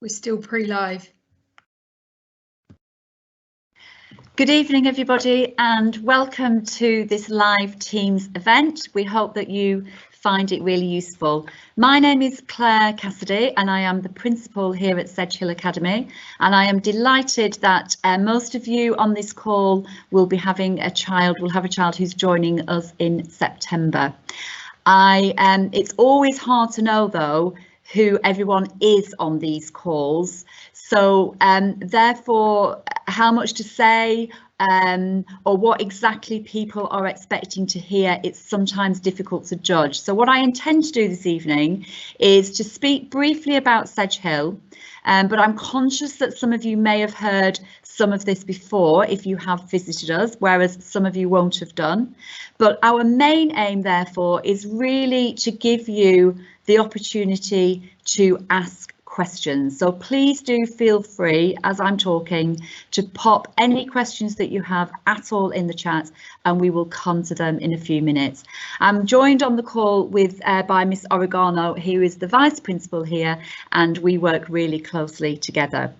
We're still pre-live. Good evening, everybody, and welcome to this live Teams event. We hope that you find it really useful. My name is Claire Cassidy and I am the principal here at Sedgehill Academy, and I am delighted that most of you on this call will have a child who's joining us in September. It's always hard to know though who everyone is on these calls, so therefore how much to say or what exactly people are expecting to hear, it's sometimes difficult to judge. So what I intend to do this evening is to speak briefly about Sedgehill, but I'm conscious that some of you may have heard some of this before if you have visited us, whereas some of you won't have done. But our main aim, therefore, is really to give you the opportunity to ask questions. So please do feel free, as I'm talking, to pop any questions that you have at all in the chat, and we will come to them in a few minutes. I'm joined on the call by Miss Oregano, who is the Vice Principal here, and we work really closely together.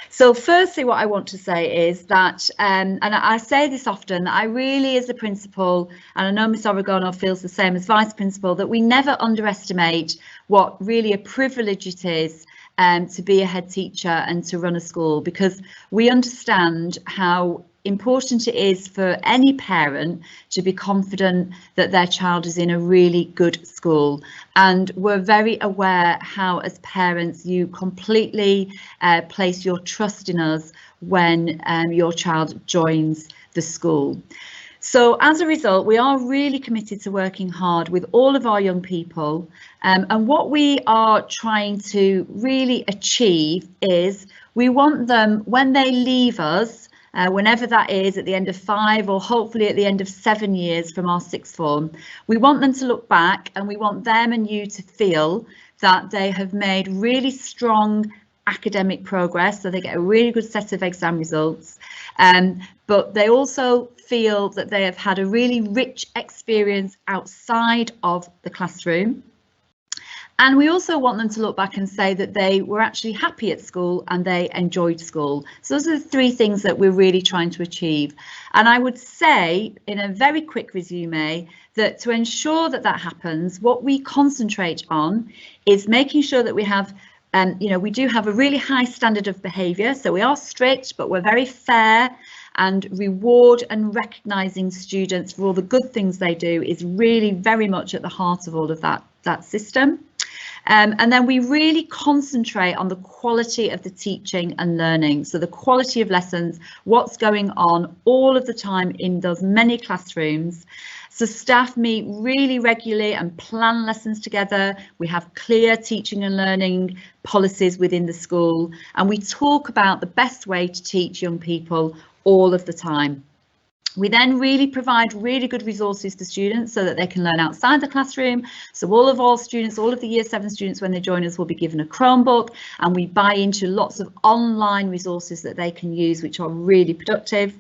So firstly, what I want to say is that, and I say this often, that I really, as a principal, and I know Miss Oregano feels the same as Vice Principal, that we never underestimate what really a privilege it is to be a head teacher and to run a school, because we understand how important it is for any parent to be confident that their child is in a really good school, and we're very aware how as parents you completely place your trust in us when your child joins the school. So as a result, we are really committed to working hard with all of our young people, and what we are trying to really achieve is we want them, when they leave us, whenever that is, at the end of 5 or hopefully at the end of 7 years from our sixth form, we want them to look back and we want them and you to feel that they have made really strong academic progress, so they get a really good set of exam results, but they also feel that they have had a really rich experience outside of the classroom. And we also want them to look back and say that they were actually happy at school and they enjoyed school. So those are the 3 things that we're really trying to achieve. And I would say, in a very quick resume, that to ensure that that happens, what we concentrate on is making sure that we have, we do have a really high standard of behaviour. So we are strict, but we're very fair, and reward and recognising students for all the good things they do is really very much at the heart of all of that system. And then we really concentrate on the quality of the teaching and learning. So the quality of lessons, what's going on all of the time in those many classrooms. So staff meet really regularly and plan lessons together. We have clear teaching and learning policies within the school, and we talk about the best way to teach young people all of the time. We then really provide really good resources for students so that they can learn outside the classroom. So all of our students, all of the Year 7 students, when they join us, will be given a Chromebook, and we buy into lots of online resources that they can use, which are really productive.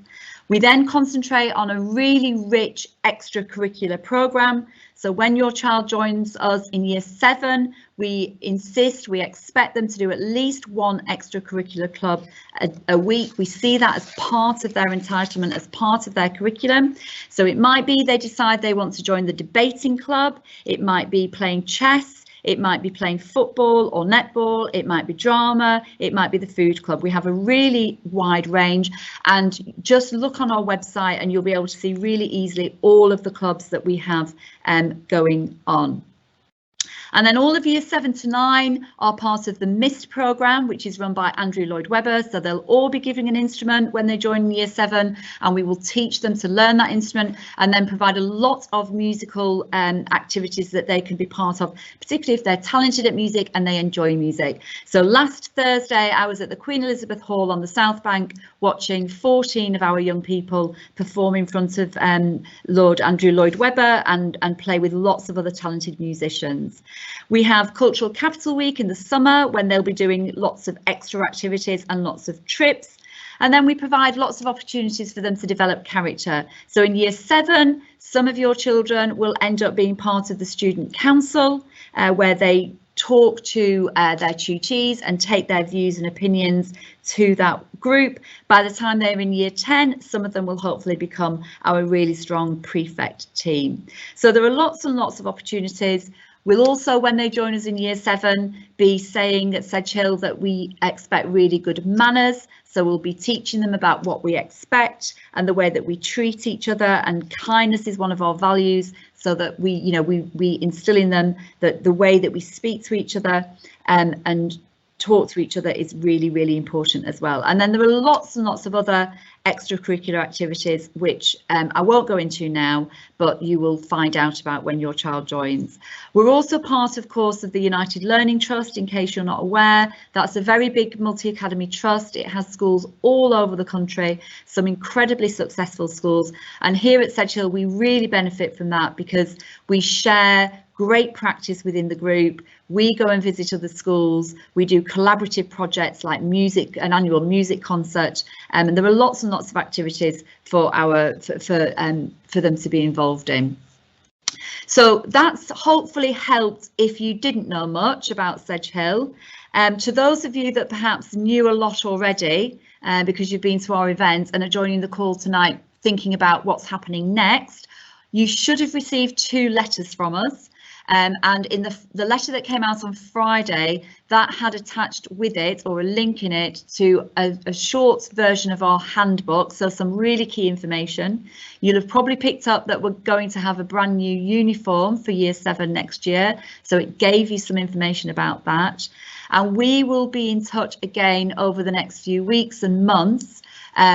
We then concentrate on a really rich extracurricular programme. So when your child joins us in Year 7, we expect them to do at least 1 extracurricular club a week. We see that as part of their entitlement, as part of their curriculum. So it might be they decide they want to join the debating club, it might be playing chess, it might be playing football or netball, it might be drama, it might be the food club. We have a really wide range, and just look on our website and you'll be able to see really easily all of the clubs that we have going on. And then all of Year 7 to 9 are part of the MIST programme, which is run by Andrew Lloyd Webber. So they'll all be given an instrument when they join Year 7, and we will teach them to learn that instrument and then provide a lot of musical activities that they can be part of, particularly if they're talented at music and they enjoy music. So last Thursday, I was at the Queen Elizabeth Hall on the South Bank watching 14 of our young people perform in front of Lord Andrew Lloyd Webber and play with lots of other talented musicians. We have Cultural Capital Week in the summer when they'll be doing lots of extra activities and lots of trips. And then we provide lots of opportunities for them to develop character. So in Year 7, some of your children will end up being part of the Student Council, where they talk to their tutees and take their views and opinions to that group. By the time they're in year 10, some of them will hopefully become our really strong prefect team. So there are lots and lots of opportunities. We'll also, when they join us in year 7, be saying at Sedgehill that we expect really good manners. So we'll be teaching them about what we expect and the way that we treat each other, and kindness is one of our values, so that we instill in them that the way that we speak to each other and talk to each other is really, really important as well. And then there are lots and lots of other extracurricular activities which I won't go into now, but you will find out about when your child joins. We're also part, of course, of the United Learning Trust, in case you're not aware. That's a very big multi-academy trust. It has schools all over the country, some incredibly successful schools. And here at Sedgehill, we really benefit from that because we share great practice within the group. We go and visit other schools. We do collaborative projects like music, an annual music concert, and there are lots and lots of activities for them to be involved in. So that's hopefully helped if you didn't know much about Sedgehill. To those of you that perhaps knew a lot already because you've been to our events and are joining the call tonight thinking about what's happening next, you should have received 2 letters from us. And in the letter that came out on Friday, that had attached with it, or a link in it, to a short version of our handbook, so some really key information. You'll have probably picked up that we're going to have a brand new uniform for year 7 next year, so it gave you some information about that. And we will be in touch again over the next few weeks and months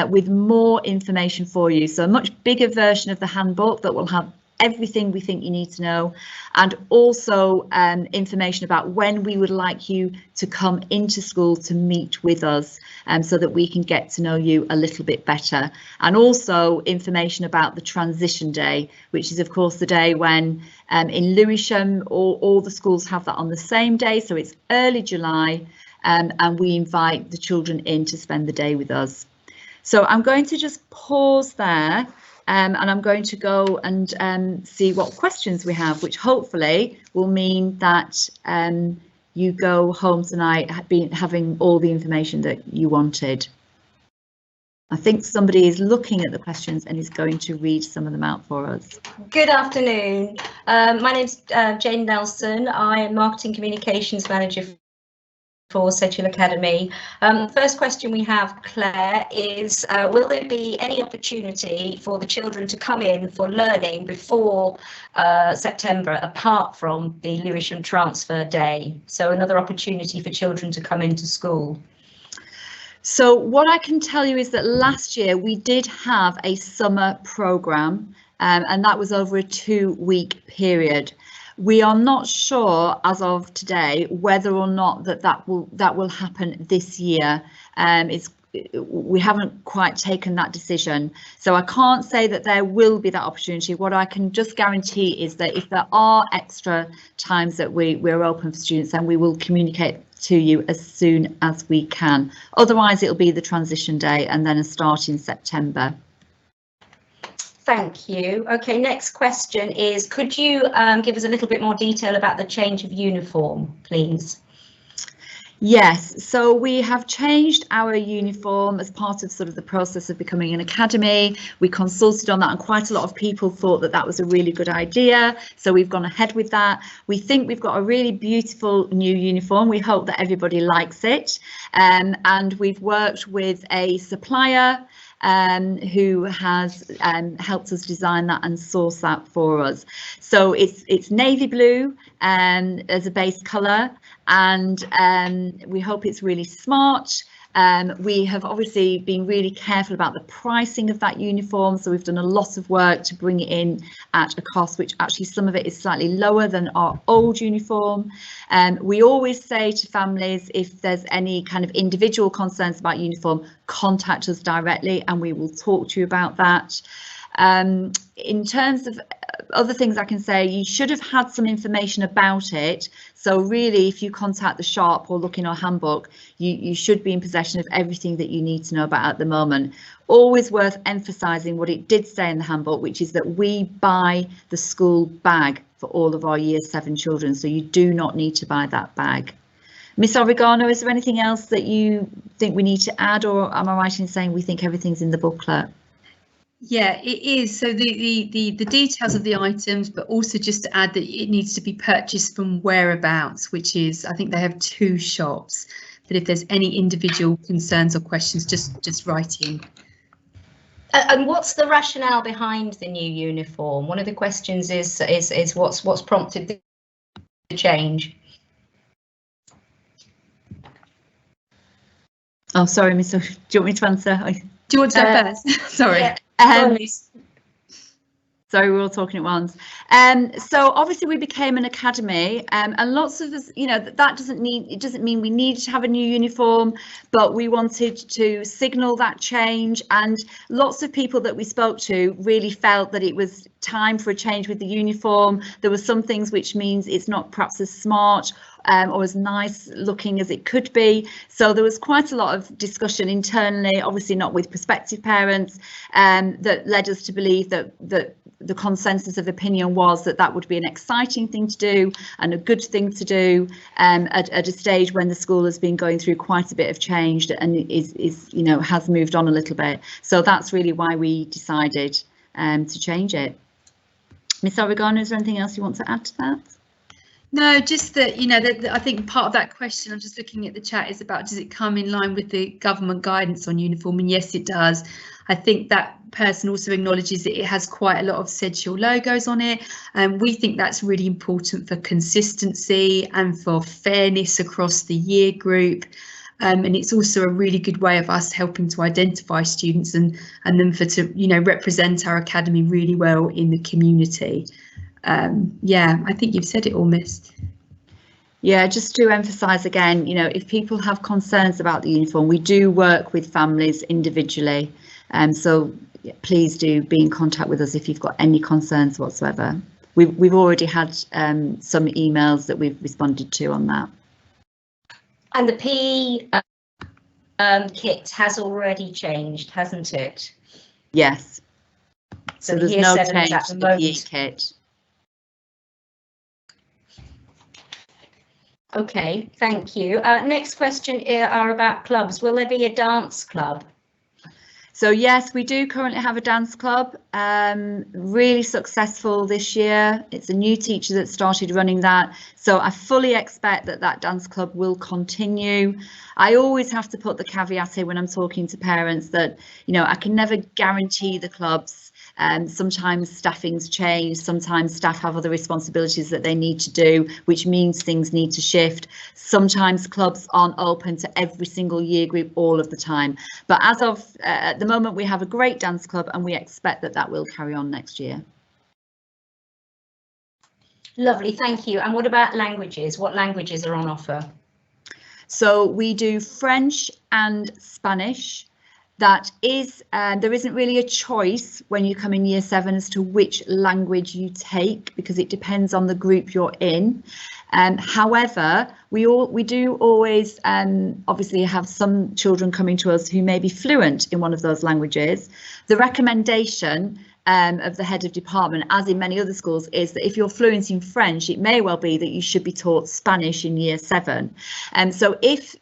with more information for you. So a much bigger version of the handbook that will have everything we think you need to know, and also information about when we would like you to come into school to meet with us, so that we can get to know you a little bit better, and also information about the transition day, which is of course the day when in Lewisham all the schools have that on the same day, so it's early July, and we invite the children in to spend the day with us. So I'm going to just pause there. And I'm going to go and see what questions we have, which hopefully will mean that you go home tonight having all the information that you wanted. I think somebody is looking at the questions and is going to read some of them out for us. Good afternoon. My name's Jane Nelson. I am Marketing Communications Manager for Sedgehill Academy. First question we have, Claire, is will there be any opportunity for the children to come in for learning before September, apart from the Lewisham transfer day? So another opportunity for children to come into school. So what I can tell you is that last year we did have a summer programme, and that was over a 2-week period. We are not sure as of today whether or not that will happen this year. We haven't quite taken that decision, so I can't say that there will be that opportunity. What I can just guarantee is that if there are extra times that we're open for students, then we will communicate to you as soon as we can. Otherwise, it'll be the transition day and then a start in September. Thank you. OK, next question is, could you give us a little bit more detail about the change of uniform, please? Yes, so we have changed our uniform as part of sort of the process of becoming an academy. We consulted on that, and quite a lot of people thought that that was a really good idea. So we've gone ahead with that. We think we've got a really beautiful new uniform. We hope that everybody likes it. And we've worked with a supplier who has helped us design that and source that for us. So it's navy blue as a base colour, and we hope it's really smart. We have obviously been really careful about the pricing of that uniform, so we've done a lot of work to bring it in at a cost which actually some of it is slightly lower than our old uniform. We always say to families, if there's any kind of individual concerns about uniform, contact us directly and we will talk to you about that. In terms of other things I can say, you should have had some information about it. So really, if you contact the shop or look in our handbook, you should be in possession of everything that you need to know about at the moment. Always worth emphasising what it did say in the handbook, which is that we buy the school bag for all of our year 7 children, so you do not need to buy that bag. Miss Oregano, is there anything else that you think we need to add, or am I right in saying we think everything's in the booklet? Yeah, it is. So the details of the items, but also just to add that it needs to be purchased from whereabouts, which is, I think they have 2 shops. But if there's any individual concerns or questions, just write in. And what's the rationale behind the new uniform? One of the questions is what's prompted the change? Oh, sorry, Miss. Do you want me to answer? Do you want to go first? Sorry. Yeah. Sorry, we're all talking at once. So obviously we became an academy, and lots of us, you know, that doesn't mean we need to have a new uniform, but we wanted to signal that change, and lots of people that we spoke to really felt that it was time for a change with the uniform. There were some things which means it's not perhaps as smart or as nice looking as it could be. So there was quite a lot of discussion internally, obviously not with prospective parents, that led us to believe that the consensus of opinion was that that would be an exciting thing to do and a good thing to do at a stage when the school has been going through quite a bit of change and is you know, has moved on a little bit. So that's really why we decided to change it. Miss Oregano, is there anything else you want to add to that? No, just that, you know, I think part of that question, I'm just looking at the chat, is about, does it come in line with the government guidance on uniform? And yes, it does. I think that person also acknowledges that it has quite a lot of Sedgehill logos on it, and we think that's really important for consistency and for fairness across the year group. And it's also a really good way of us helping to identify students and them to, you know, represent our academy really well in the community. Yeah, I think you've said it all, Miss. Yeah, just to emphasise again, you know, if people have concerns about the uniform, we do work with families individually, so please do be in contact with us if you've got any concerns whatsoever. We've already had some emails that we've responded to on that. And the PE kit has already changed, hasn't it? Yes. So there's no change to the PE kit. Okay, thank you. Next question are about clubs. Will there be a dance club? So yes, we do currently have a dance club, really successful this year. It's a new teacher that started running that. So I fully expect that that dance club will continue. I always have to put the caveat in when I'm talking to parents that, you know, I can never guarantee the clubs. Sometimes staffing's change, sometimes staff have other responsibilities that they need to do, which means things need to shift. Sometimes clubs aren't open to every single year group all of the time. But as of at the moment, we have a great dance club and we expect that that will carry on next year. Lovely, thank you. And what about languages? What languages are on offer? So we do French and Spanish. That is, there isn't really a choice when you come in year 7 as to which language you take, because it depends on the group you're in. However, we do always obviously have some children coming to us who may be fluent in one of those languages. The recommendation of the head of department, as in many other schools, is that if you're fluent in French, it may well be that you should be taught Spanish in year 7. And so if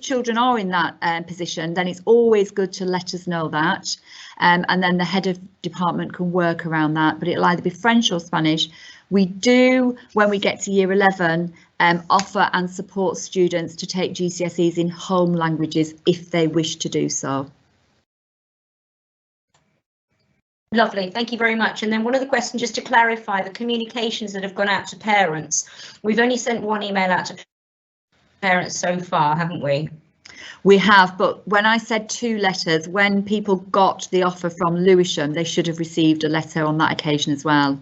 children are in that position, then it's always good to let us know that, and then the head of department can work around that, but it'll either be French or Spanish. We do, when we get to year 11, offer and support students to take GCSEs in home languages if they wish to do so. Lovely, thank you very much. And then one other question, just to clarify, the communications that have gone out to parents. We've only sent one email out to parents so far, haven't we? We have, but when I said 2 letters, when people got the offer from Lewisham, they should have received a letter on that occasion as well.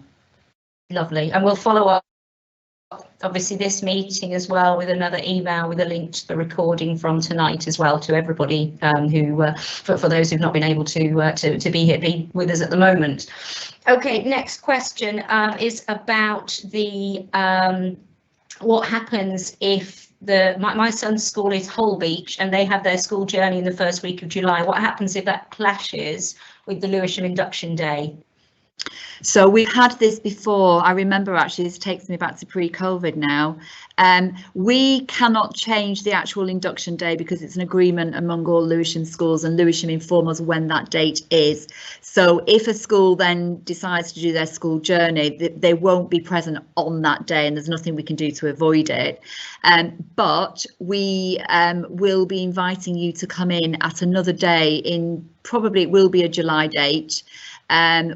Lovely, and we'll follow up obviously this meeting as well with another email with a link to the recording from tonight as well to everybody who for those who've not been able to be with us at the moment. Okay, next question is about the what happens if my son's school is Holbeach and they have their school journey in the first week of July. What happens if that clashes with the Lewisham induction day? So we've had this before. I remember, actually, this takes me back to pre-COVID now. We cannot change the actual induction day because it's an agreement among all Lewisham schools, and Lewisham inform us when that date is. So if a school then decides to do their school journey, they won't be present on that day, and there's nothing we can do to avoid it. But we will be inviting you to come in at another day in, probably it will be a July date,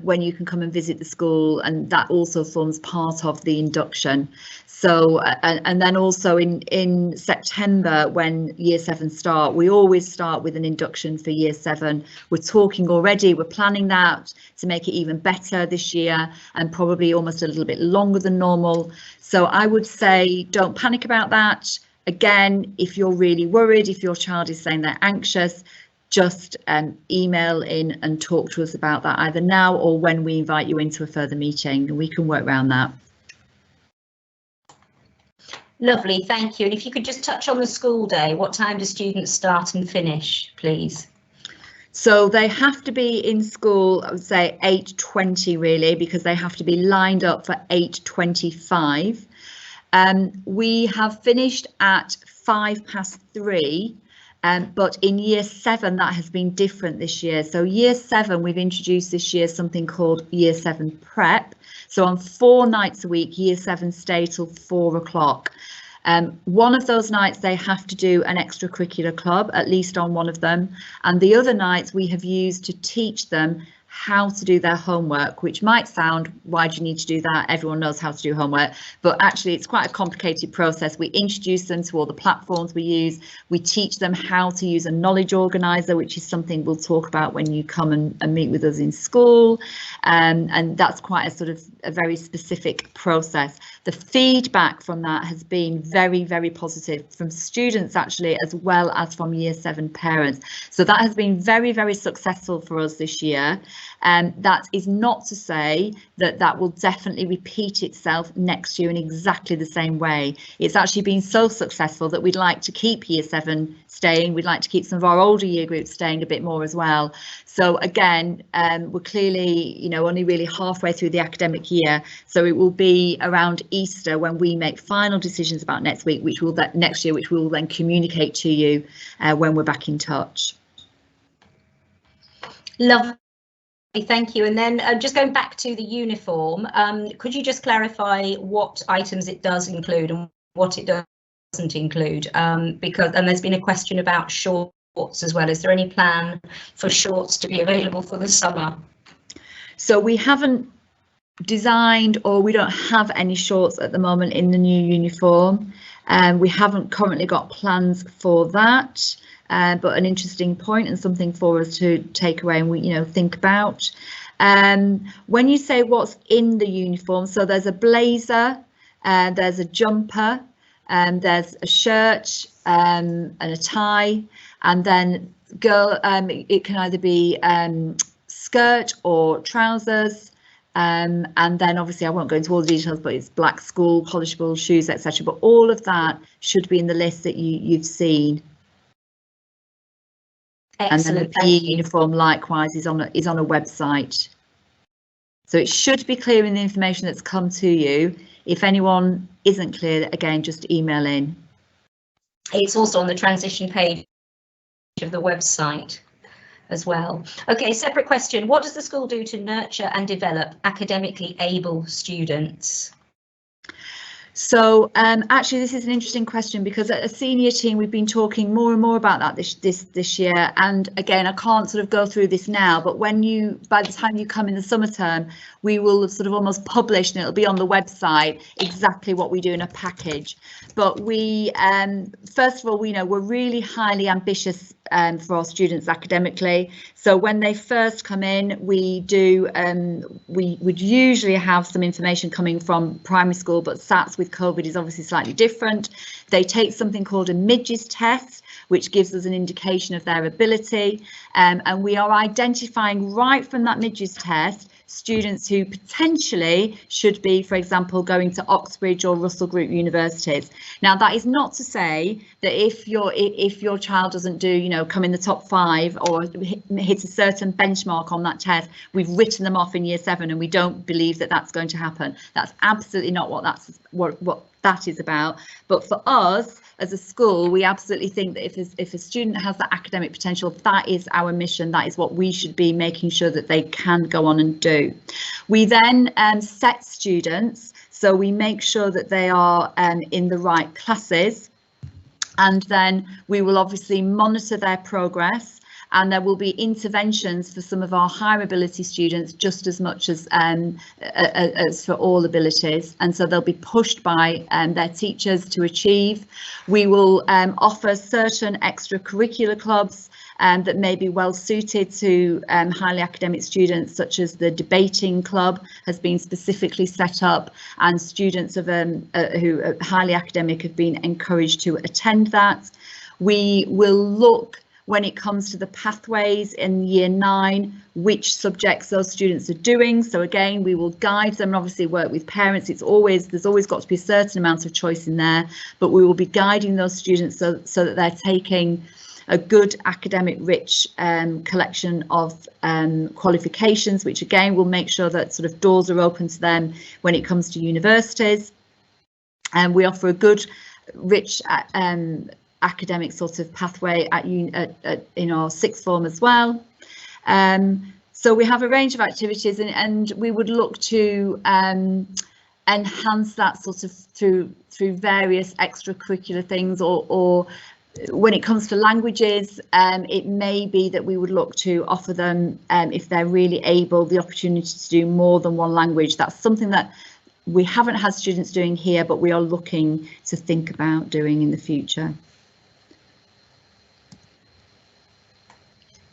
when you can come and visit the school, and that also forms part of the induction. So and then also in September, when year 7 start, we always start with an induction for year 7. We're talking already, we're planning that to make it even better this year, and probably almost a little bit longer than normal. So I would say don't panic about that. Again, if you're really worried, if your child is saying they're anxious, just email in and talk to us about that either now or when we invite you into a further meeting, and we can work around that. Lovely, thank you. And if you could just touch on the school day, what time do students start and finish, please? So they have to be in school, I would say 8:20 really, because they have to be lined up for 8:25. We have finished at 3:05. But in year 7, that has been different this year. So year 7, we've introduced this year something called year 7 prep. So on 4 nights a week, year 7 stay till 4 o'clock. One of those nights they have to do an extracurricular club, at least on one of them. And the other nights we have used to teach them how to do their homework, which might sound, why do you need to do that? Everyone knows how to do homework, but actually it's quite a complicated process. We introduce them to all the platforms we use. We teach them how to use a knowledge organizer, which is something we'll talk about when you come and meet with us in school. And that's quite a sort of a very specific process. The feedback from that has been very, very positive from students actually, as well as from year 7 parents. So that has been very, very successful for us this year. And that is not to say that that will definitely repeat itself next year in exactly the same way. It's actually been so successful that we'd like to keep year 7 staying. We'd like to keep some of our older year groups staying a bit more as well. So again, we're clearly, you know, only really halfway through the academic year. So it will be around Easter when we make final decisions about next week, which will next year, which we will then communicate to you when we're back in touch. Lovely. Thank you. And then just going back to the uniform, could you just clarify what items it does include and what it doesn't include? Because there's been a question about shorts as well. Is there any plan for shorts to be available for the summer? So we haven't designed, or we don't have any shorts at the moment in the new uniform. We haven't currently got plans for that. But an interesting point and something for us to take away and we, you know, think about. When you say what's in the uniform, so there's a blazer, there's a jumper, there's a shirt and a tie, and then it can either be skirt or trousers. And then obviously I won't go into all the details, but it's black school polishable shoes, etc. But all of that should be in the list that you've seen. Excellent. And then the PE uniform likewise is on a website. So it should be clear in the information that's come to you. If anyone isn't clear, again, just email in. It's also on the transition page of the website as well. Okay, separate question. What does the school do to nurture and develop academically able students? So actually, this is an interesting question, because at a senior team, we've been talking more and more about that this year. And again, I can't sort of go through this now, but by the time you come in the summer term, we will have sort of almost published, and it'll be on the website, exactly what we do in a package. But we, first of all, we know we're really highly ambitious for our students academically. So when they first come in, we would usually have some information coming from primary school, but SATs with COVID is obviously slightly different. They take something called a midges test, which gives us an indication of their ability. And we are identifying right from that midges test students who potentially should be, for example, going to Oxbridge or Russell Group universities. Now, that is not to say that if your child doesn't do, you know, come in the top 5 or hit a certain benchmark on that test, we've written them off in year 7 and we don't believe that that's going to happen. That's absolutely not what that is about. But for us as a school, we absolutely think that if a student has that academic potential, that is our mission. That is what we should be making sure that they can go on and do. We then set students, so we make sure that they are in the right classes, and then we will obviously monitor their progress. And there will be interventions for some of our higher ability students just as much as for all abilities. And so they'll be pushed by their teachers to achieve. We will offer certain extracurricular clubs that may be well suited to highly academic students, such as the debating club has been specifically set up, and students of who are highly academic have been encouraged to attend that. We will look, when it comes to the pathways in year 9, which subjects those students are doing. So again, we will guide them and obviously work with parents. There's always got to be a certain amount of choice in there, but we will be guiding those students so that they're taking a good academic rich collection of qualifications, which again will make sure that sort of doors are open to them when it comes to universities. And we offer a good rich academic sort of pathway in our sixth form as well. So we have a range of activities, and we would look to enhance that sort of through various extracurricular things, or when it comes to languages, it may be that we would look to offer them, if they're really able, the opportunity to do more than one language. That's something that we haven't had students doing here, but we are looking to think about doing in the future.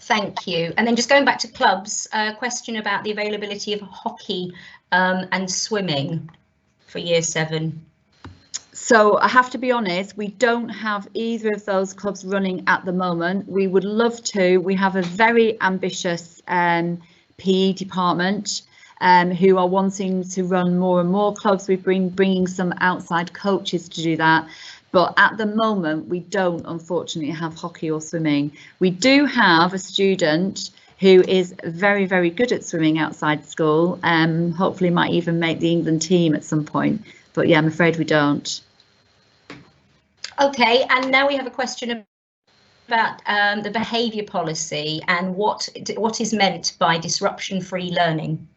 Thank you. And then just going back to clubs, a question about the availability of hockey and swimming for year 7. So I have to be honest, we don't have either of those clubs running at the moment. We would love to. We have a very ambitious PE department who are wanting to run more and more clubs. We're bringing some outside coaches to do that. But at the moment, we don't, unfortunately, have hockey or swimming. We do have a student who is very, very good at swimming outside school. Hopefully might even make the England team at some point. But yeah, I'm afraid we don't. OK, and now we have a question about the behaviour policy and what is meant by disruption-free learning.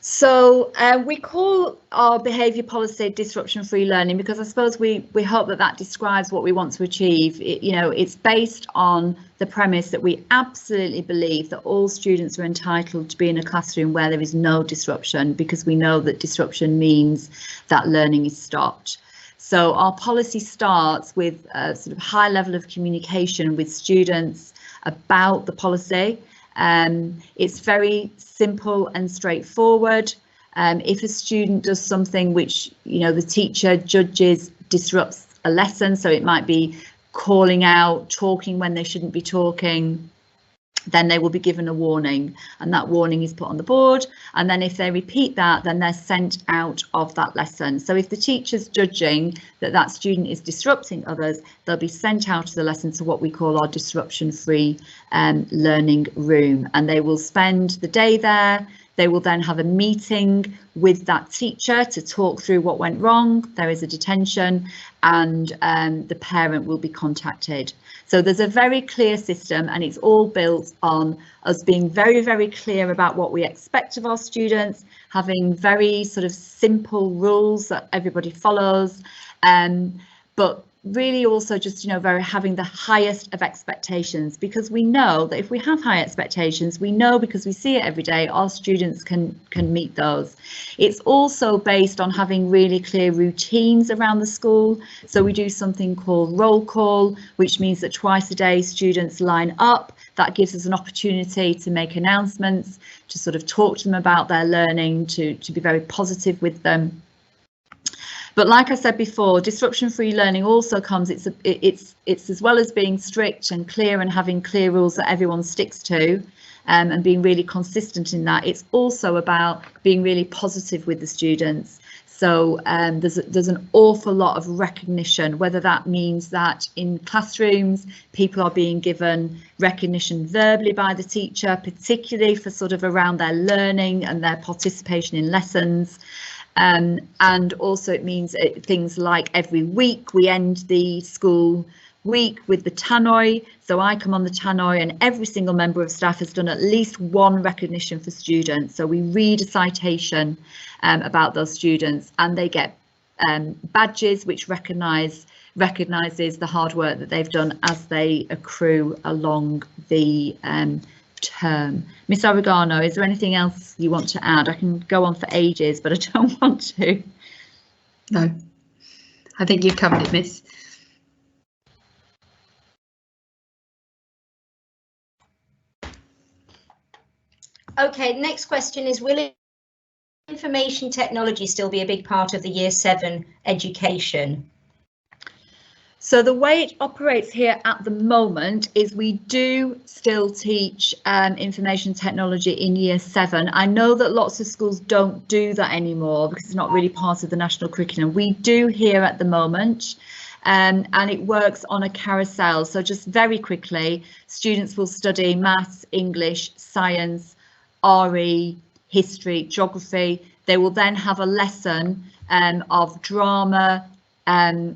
So we call our behaviour policy disruption-free learning because I suppose we hope that describes what we want to achieve. It's based on the premise that we absolutely believe that all students are entitled to be in a classroom where there is no disruption, because we know that disruption means that learning is stopped. So our policy starts with a sort of high level of communication with students about the policy. It's very simple and straightforward. If a student does something which, the teacher judges disrupts a lesson, so it might be calling out, talking when they shouldn't be talking, then they will be given a warning, and that warning is put on the board. And then if they repeat that, then they're sent out of that lesson. So if the teacher's judging that student is disrupting others, they'll be sent out of the lesson to what we call our disruption-free learning room, and they will spend the day there. They will then have a meeting with that teacher to talk through what went wrong. There is a detention, and the parent will be contacted. So there's a very clear system, and it's all built on us being very, very clear about what we expect of our students, having very sort of simple rules that everybody follows, but really also just, having the highest of expectations, because we know that if we have high expectations, we know, because we see it every day, our students can meet those. It's also based on having really clear routines around the school. So we do something called roll call, which means that twice a day students line up. That gives us an opportunity to make announcements, to sort of talk to them about their learning, to be very positive with them. But like I said before, disruption-free learning also comes, it's as well as being strict and clear and having clear rules that everyone sticks to, and being really consistent in that. It's also about being really positive with the students. So there's an awful lot of recognition, whether that means that in classrooms people are being given recognition verbally by the teacher, particularly for sort of around their learning and their participation in lessons. And also it means things like every week we end the school week with the tannoy. So I come on the tannoy and every single member of staff has done at least one recognition for students. So we read a citation about those students, and they get badges which recognises the hard work that they've done as they accrue along the term. Miss Oregano, is there anything else you want to add? I can go on for ages, but I don't want to. No, I think you've covered it, Miss. Okay, next question is, will information technology still be a big part of the Year 7 education? So the way it operates here at the moment is we do still teach information technology in Year 7. I know that lots of schools don't do that anymore because it's not really part of the national curriculum. We do here at the moment, and it works on a carousel. So just very quickly, students will study maths, English, science, RE, history, geography. They will then have a lesson of drama, I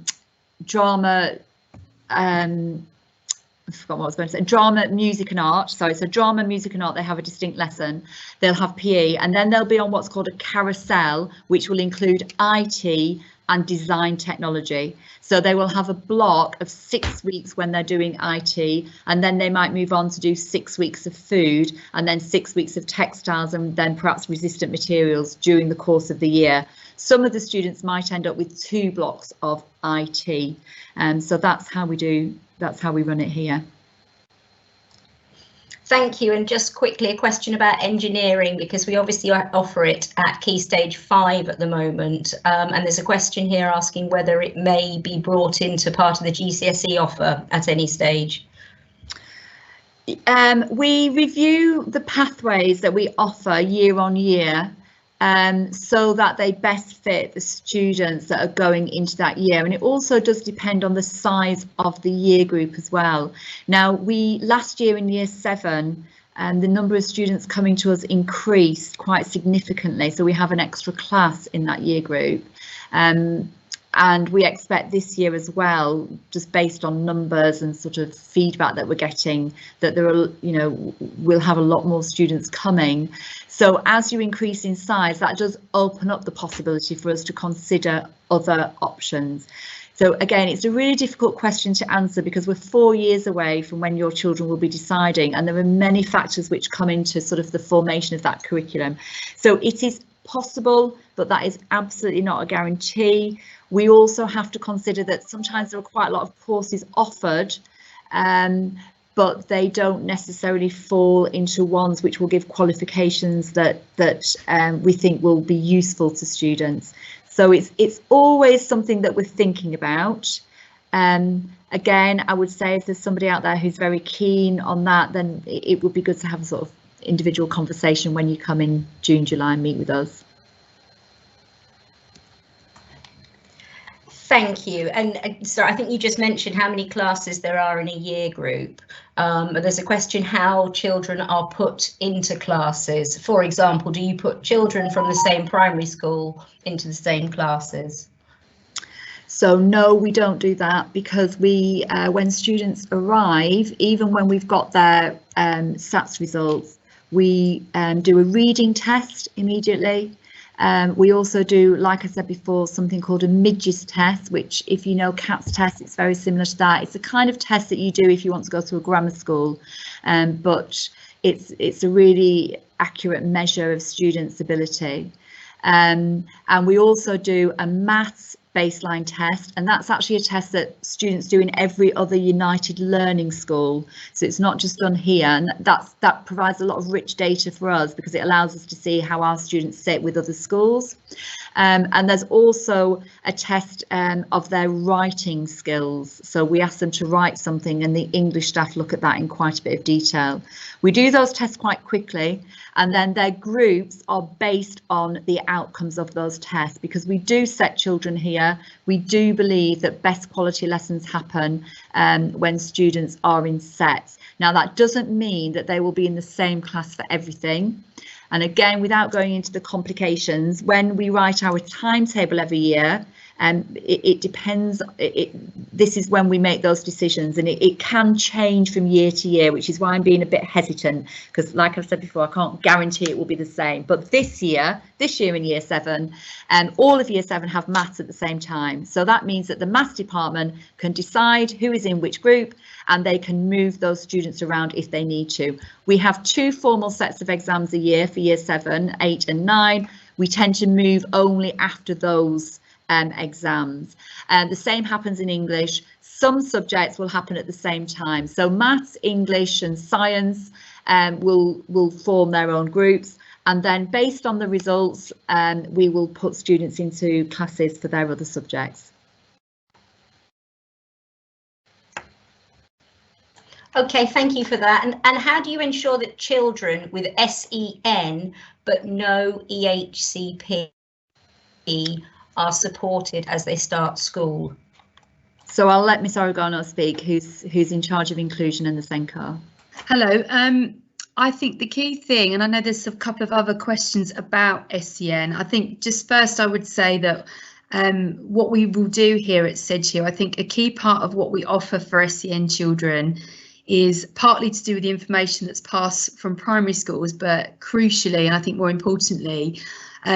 forgot what I was going to say, drama, music and art. Sorry, so drama, music and art, they have a distinct lesson. They'll have PE, and then they'll be on what's called a carousel, which will include IT and design technology. So they will have a block of 6 weeks when they're doing IT, and then they might move on to do 6 weeks of food, and then 6 weeks of textiles, and then perhaps resistant materials during the course of the year. Some of the students might end up with 2 blocks of IT, and so that's how we run it here. Thank you. And just quickly, a question about engineering, because we obviously offer it at Key Stage 5 at the moment. And there's a question here asking whether it may be brought into part of the GCSE offer at any stage. We review the pathways that we offer year on year, so that they best fit the students that are going into that year, and it also does depend on the size of the year group as well. Now, last year in Year 7, the number of students coming to us increased quite significantly, so we have an extra class in that year group, and we expect this year as well, just based on numbers and sort of feedback that we're getting, that there are, we'll have a lot more students coming. So as you increase in size, that does open up the possibility for us to consider other options. So again, it's a really difficult question to answer because we're 4 years away from when your children will be deciding, and there are many factors which come into sort of the formation of that curriculum. So it is possible, but that is absolutely not a guarantee. We also have to consider that sometimes there are quite a lot of courses offered, but they don't necessarily fall into ones which will give qualifications that we think will be useful to students. So it's always something that we're thinking about. Again, I would say if there's somebody out there who's very keen on that, then it would be good to have a sort of individual conversation when you come in June, July and meet with us. Thank you. And so I think you just mentioned how many classes there are in a year group. There's a question how children are put into classes. For example, do you put children from the same primary school into the same classes? So no, we don't do that, because we, when students arrive, even when we've got their SATs results, we do a reading test immediately. We also do, like I said before, something called a midges test, which, if you know CATS test, it's very similar to that. It's a kind of test that you do if you want to go to a grammar school, but it's a really accurate measure of students' ability. And we also do a maths baseline test, and that's actually a test that students do in every other United Learning School, so it's not just done here, and that provides a lot of rich data for us because it allows us to see how our students sit with other schools. And there's also a test of their writing skills. So we ask them to write something, and the English staff look at that in quite a bit of detail. We do those tests quite quickly, and then their groups are based on the outcomes of those tests, because we do set children here. We do believe that best quality lessons happen when students are in sets. Now, that doesn't mean that they will be in the same class for everything. And again, without going into the complications, when we write our timetable every year, it depends. This is when we make those decisions, and it can change from year to year, which is why I'm being a bit hesitant, because like I've said before, I can't guarantee it will be the same. But this year in year 7, all of year 7 have maths at the same time. So that means that the maths department can decide who is in which group, and they can move those students around if they need to. We have 2 formal sets of exams a year for year 7, 8 and 9. We tend to move only after those exams. The same happens in English. Some subjects will happen at the same time. So maths, English and science will form their own groups. And then based on the results, we will put students into classes for their other subjects. Okay, thank you for that. And how do you ensure that children with SEN but no EHCP are supported as they start school? So I'll let Miss Oregano speak, who's in charge of inclusion in the SENCAR. Hello. I think the key thing, and I know there's a couple of other questions about SEN. I think just first I would say that what we will do here at Sedgehill, I think a key part of what we offer for SEN children is partly to do with the information that's passed from primary schools, but crucially, and I think more importantly,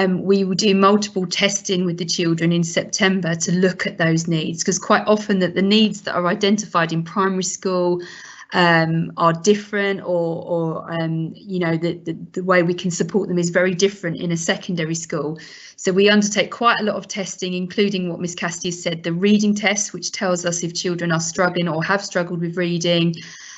we will do multiple testing with the children in September to look at those needs, because quite often that the needs that are identified in primary school are different, or you know, the way we can support them is very different in a secondary school. So we undertake quite a lot of testing, including what Miss Cassidy has said, the reading test, which tells us if children are struggling or have struggled with reading,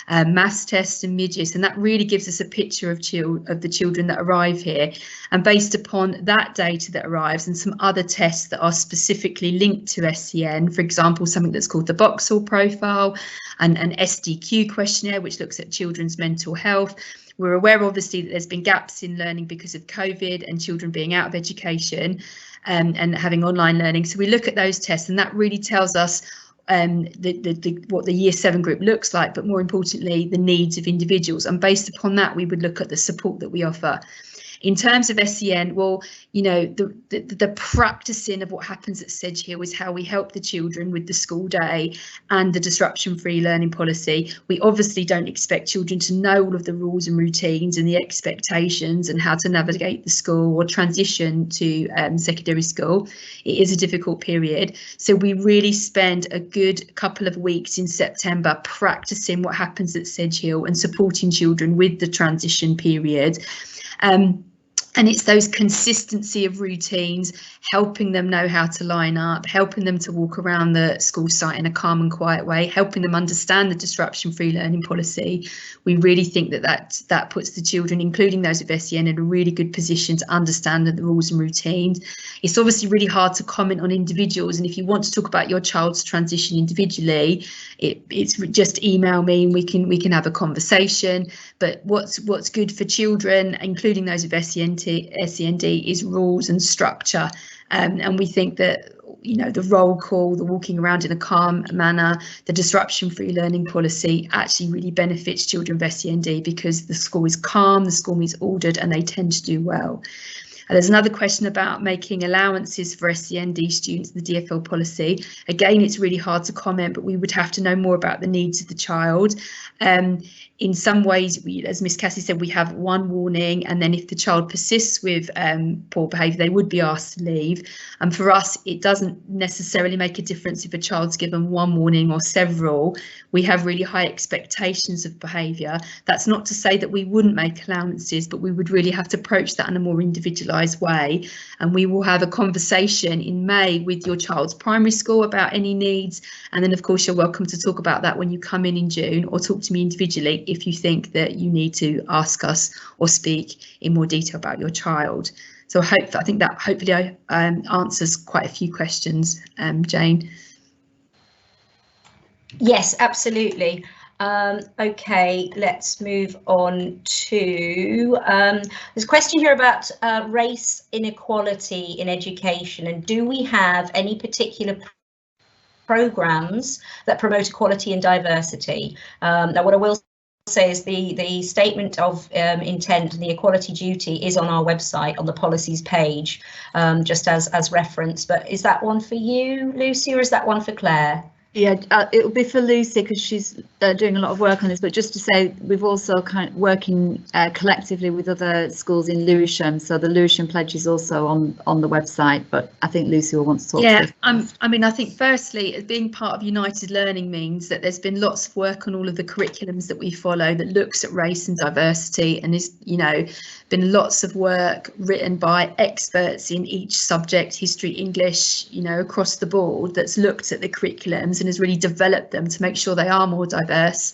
maths tests and midgets, and that really gives us a picture of the children that arrive here. And based upon that data that arrives and some other tests that are specifically linked to SEN, for example, something that's called the Boxall profile and an SDQ questionnaire, which looks at children's mental health. We're aware, obviously, that there's been gaps in learning because of COVID and children being out of education and having online learning. So we look at those tests, and that really tells us what the year 7 group looks like, but more importantly, the needs of individuals. And based upon that, we would look at the support that we offer. In terms of SEN, well, you know, the practicing of what happens at Sedgehill is how we help the children with the school day and the disruption-free learning policy. We obviously don't expect children to know all of the rules and routines and the expectations and how to navigate the school or transition to secondary school. It is a difficult period. So we really spend a good couple of weeks in September practicing what happens at Sedgehill and supporting children with the transition period. And it's those consistency of routines, helping them know how to line up, helping them to walk around the school site in a calm and quiet way, helping them understand the disruption-free learning policy. We really think that puts the children, including those with SEN, in a really good position to understand the rules and routines. It's obviously really hard to comment on individuals, and if you want to talk about your child's transition individually, it's just email me and we can have a conversation. But what's good for children, including those with SEND, is rules and structure, and we think that, you know, the roll call, the walking around in a calm manner, the disruption-free learning policy actually really benefits children with SEND because the school is calm, the school is ordered, and they tend to do well. There's another question about making allowances for SEND students, the DFL policy. Again, it's really hard to comment, but we would have to know more about the needs of the child. In some ways, as Miss Cassie said, we have one warning, and then if the child persists with poor behaviour, they would be asked to leave. And for us, it doesn't necessarily make a difference if a child's given one warning or several. We have really high expectations of behaviour. That's not to say that we wouldn't make allowances, but we would really have to approach that in a more individualised way. And we will have a conversation in May with your child's primary school about any needs. And then, of course, you're welcome to talk about that when you come in June, or talk to me individually if you think that you need to ask us or speak in more detail about your child. So I think that hopefully answers quite a few questions, Jane. Yes, absolutely. Okay, let's move on to there's a question here about race inequality in education, and do we have any particular programs that promote equality and diversity? Now, what I will say is the statement of intent and the equality duty is on our website on the policies page, just as reference. But is that one for you, Lucy, or is that one for Claire? Yeah, it'll be for Lucy because she's doing a lot of work on this, but just to say we've also kind of working collectively with other schools in Lewisham, so the Lewisham pledge is also on the website, but I think Lucy will want to talk to this. I mean, I think firstly, being part of United Learning means that there's been lots of work on all of the curriculums that we follow that looks at race and diversity, and is, you know, been lots of work written by experts in each subject, history, English, you know, across the board, that's looked at the curriculums and has really developed them to make sure they are more diverse.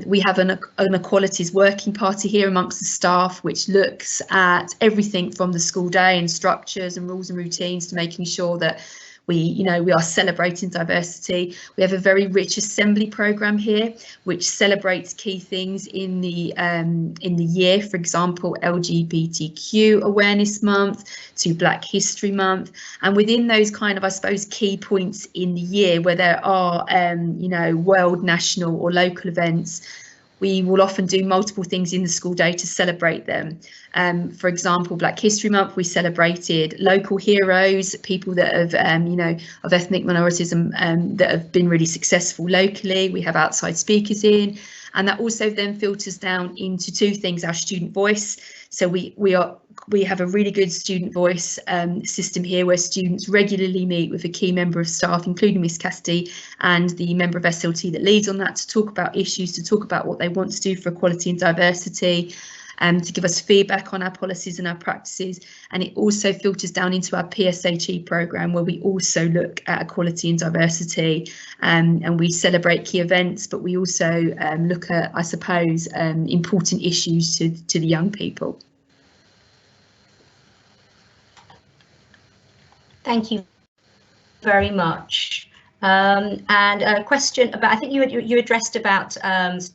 We have an equalities working party here amongst the staff, which looks at everything from the school day and structures and rules and routines to making sure that we are celebrating diversity. We have a very rich assembly programme here, which celebrates key things in the year. For example, LGBTQ Awareness Month to Black History Month, and within those kind of, I suppose, key points in the year where there are world, national or local events, we will often do multiple things in the school day to celebrate them. For example, Black History Month, we celebrated local heroes, people that have, of ethnic minorities that have been really successful locally. We have outside speakers in, and that also then filters down into two things: our student voice. So we have a really good student voice system here, where students regularly meet with a key member of staff, including Miss Cassidy and the member of SLT that leads on that, to talk about issues, to talk about what they want to do for equality and diversity, to give us feedback on our policies and our practices. And it also filters down into our PSHE programme, where we also look at equality and diversity, and we celebrate key events, but we also look at, I suppose, important issues to the young people. Thank you very much. And a question about, I think you addressed about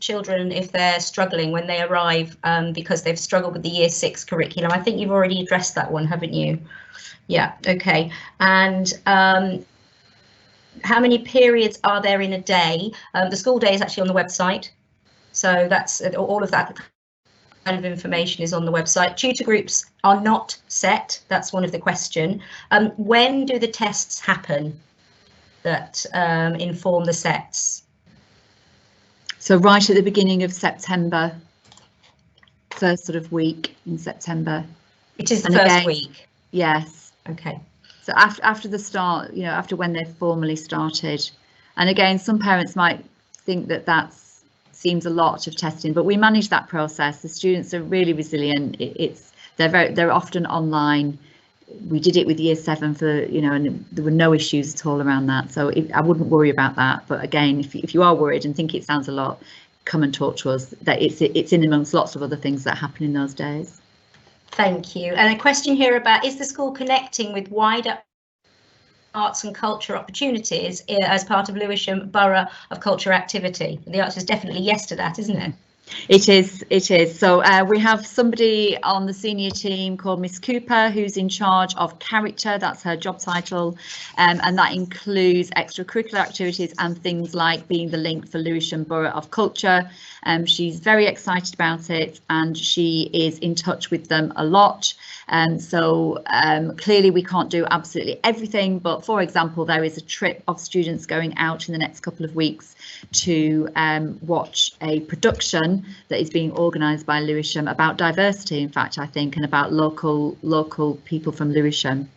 children if they're struggling when they arrive because they've struggled with the Year 6 curriculum. I think you've already addressed that one, haven't you? Yeah, okay. And how many periods are there in a day? The school day is actually on the website, so that's all of that kind of information is on the website. Tutor groups are not set. That's one of the question. When do the tests happen that inform the sets? So right at the beginning of September, first sort of week in September. It is the first week. Yes. Okay. So after the start, after when they've formally started. And again, some parents might think that seems a lot of testing, but we manage that process. The students are really resilient. They're often online. We did it with Year 7 and there were no issues at all around that. So I wouldn't worry about that. But again, if you are worried and think it sounds a lot, come and talk to us. That it's in amongst lots of other things that happen in those days. Thank you. And a question here about, is the school connecting with wider arts and culture opportunities as part of Lewisham Borough of Culture activity? The answer is definitely yes to that, isn't it? It is. So we have somebody on the senior team called Miss Cooper, who's in charge of character. That's her job title, and that includes extracurricular activities and things like being the link for Lewisham Borough of Culture. She's very excited about it, and she is in touch with them a lot. So clearly we can't do absolutely everything, but for example, there is a trip of students going out in the next couple of weeks to watch a production that is being organised by Lewisham about diversity, in fact, I think, and about local people from Lewisham.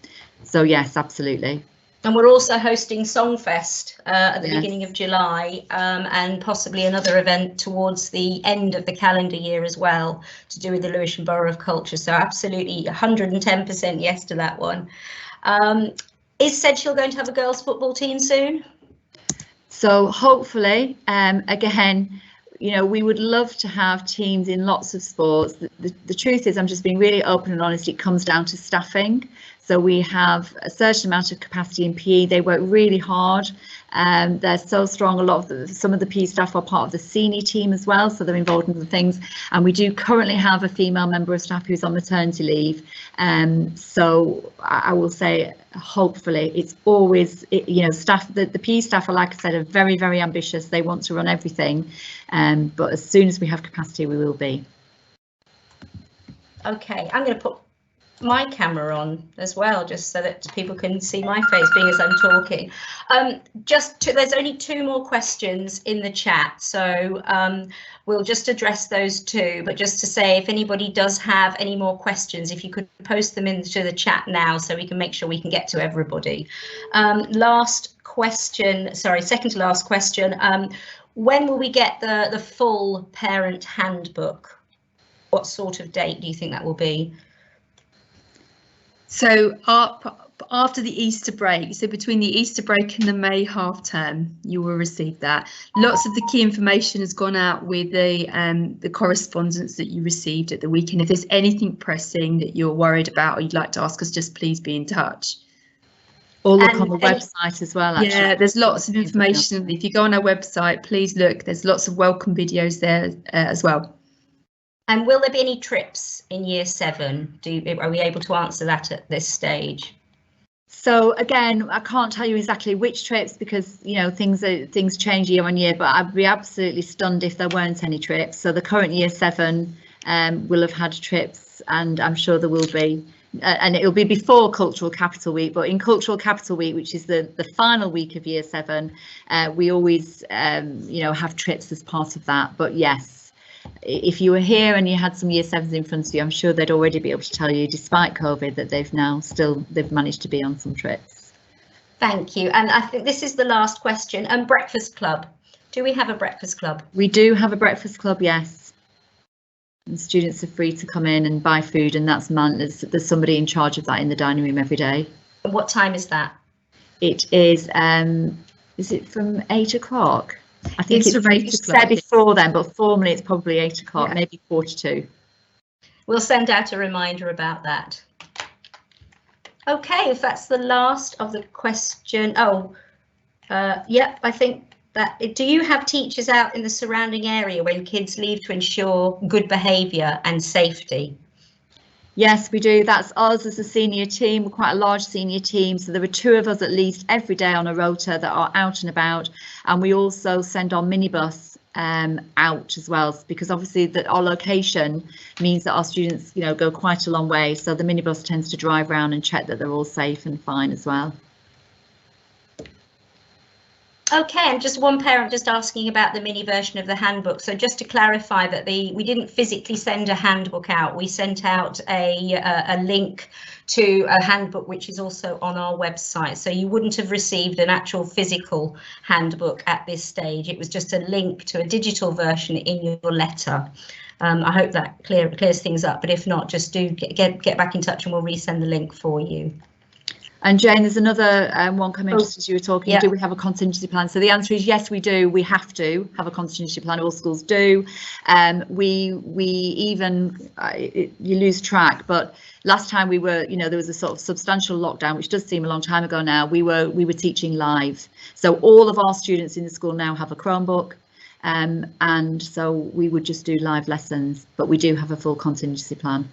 So yes, absolutely. And we're also hosting Songfest at the beginning of July, and possibly another event towards the end of the calendar year as well, to do with the Lewisham Borough of Culture. So absolutely 110% yes to that one. Is Sedgehill going to have a girls' football team soon? So hopefully, again, you know, we would love to have teams in lots of sports. The truth is, I'm just being really open and honest, it comes down to staffing. So we have a certain amount of capacity in PE. They work really hard. They're so strong. Some of the PE staff are part of the senior team as well, so they're involved in the things. And we do currently have a female member of staff who's on maternity leave. So I will say, hopefully, it's always, you know, staff. The PE staff are, like I said, are very, very ambitious. They want to run everything. But as soon as we have capacity, we will be. Okay, I'm going to put my camera on as well, just so that people can see my face being as I'm talking. There's only 2 more questions in the chat, so we'll just address those 2. But just to say, if anybody does have any more questions, if you could post them into the chat now, so we can make sure we can get to everybody. Last question, sorry, second to last question. When will we get the full parent handbook? What sort of date do you think that will be? So after the Easter break, so between the Easter break and the May half term, you will receive that. Lots of the key information has gone out with the correspondence that you received at the weekend. If there's anything pressing that you're worried about or you'd like to ask us, just please be in touch. Or look on the website as well, actually. Yeah, there's lots of information. If you go on our website, please look. There's lots of welcome videos there as well. And will there be any trips in year 7? Are we able to answer that at this stage? So again, I can't tell you exactly which trips because, you know, things change year on year, but I'd be absolutely stunned if there weren't any trips. So the current year 7 will have had trips, and I'm sure there will be. And it'll be before Cultural Capital Week, but in Cultural Capital Week, which is the final week of year 7, we always, you know, have trips as part of that. But yes, if you were here and you had some year 7s in front of you, I'm sure they'd already be able to tell you, despite COVID, that they've managed to be on some trips. Thank you. And I think this is the last question. Breakfast club. Do we have a breakfast club? We do have a breakfast club, yes. And students are free to come in and buy food, and that's there's somebody in charge of that in the dining room every day. What time is that? It is it from 8 o'clock? I think it's said before then, but formally it's probably 8 o'clock, yeah. Maybe 1:45. We'll send out a reminder about that. Okay, if that's the last of the question. Yeah, I think that. Do you have teachers out in the surrounding area when kids leave to ensure good behaviour and safety? Yes, we do. That's us as a senior team. We're quite a large senior team, so there are 2 of us at least every day on a rota that are out and about, and we also send our minibus out as well, because obviously our location means that our students, you know, go quite a long way, so the minibus tends to drive around and check that they're all safe and fine as well. Okay, and just one parent just asking about the mini version of the handbook. So just to clarify that we didn't physically send a handbook out. We sent out a link to a handbook which is also on our website. So you wouldn't have received an actual physical handbook at this stage. It was just a link to a digital version in your letter. I hope that clears things up. But if not, just do get back in touch and we'll resend the link for you. And Jane, there's another one coming just as you were talking. Yeah. Do we have a contingency plan? So the answer is yes, we do. We have to have a contingency plan. All schools do. We even you lose track. But last time we were, you know, there was a sort of substantial lockdown, which does seem a long time ago now. We were teaching live. So all of our students in the school now have a Chromebook. And so we would just do live lessons. But we do have a full contingency plan.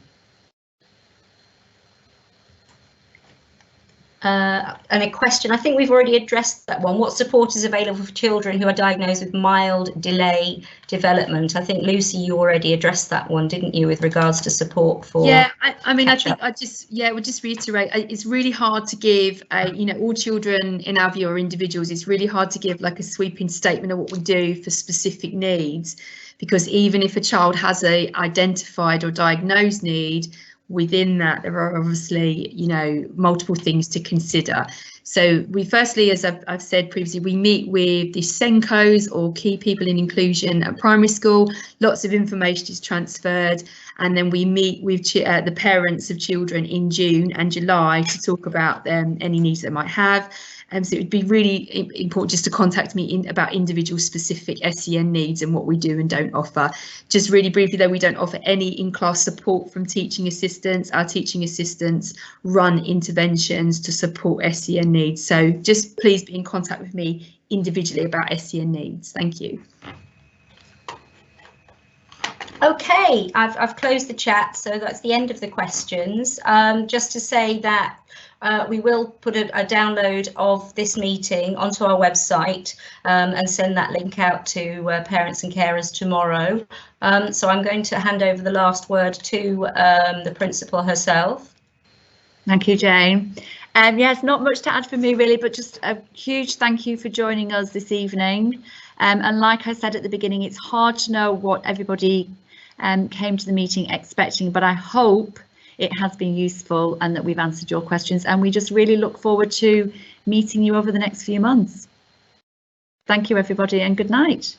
And a question, I think we've already addressed that one. What support is available for children who are diagnosed with mild delay development? I think Lucy, you already addressed that one, didn't you, with regards to support for? Yeah, I mean, I think we'll just reiterate. It's really hard to give, you know, all children in our view are individuals. It's really hard to give like a sweeping statement of what we do for specific needs, because even if a child has a identified or diagnosed need, within that, there are obviously, you know, multiple things to consider. So we firstly, as I've said previously, we meet with the SENCOs or key people in inclusion at primary school. Lots of information is transferred, and then we meet with the parents of children in June and July to talk about any needs they might have. So it would be really important just to contact me about individual specific SEN needs and what we do and don't offer. Just really briefly though, we don't offer any in-class support from teaching assistants. Our teaching assistants run interventions to support SEN needs. So just please be in contact with me individually about SEN needs. Thank you. Okay, I've closed the chat, so that's the end of the questions. Just to say that we will put a download of this meeting onto our website and send that link out to parents and carers tomorrow. So I'm going to hand over the last word to the principal herself. Thank you, Jane. Yes, not much to add for me really, but just a huge thank you for joining us this evening. And like I said at the beginning, it's hard to know what everybody came to the meeting expecting, but I hope it has been useful and that we've answered your questions, and we just really look forward to meeting you over the next few months. Thank you everybody, and good night.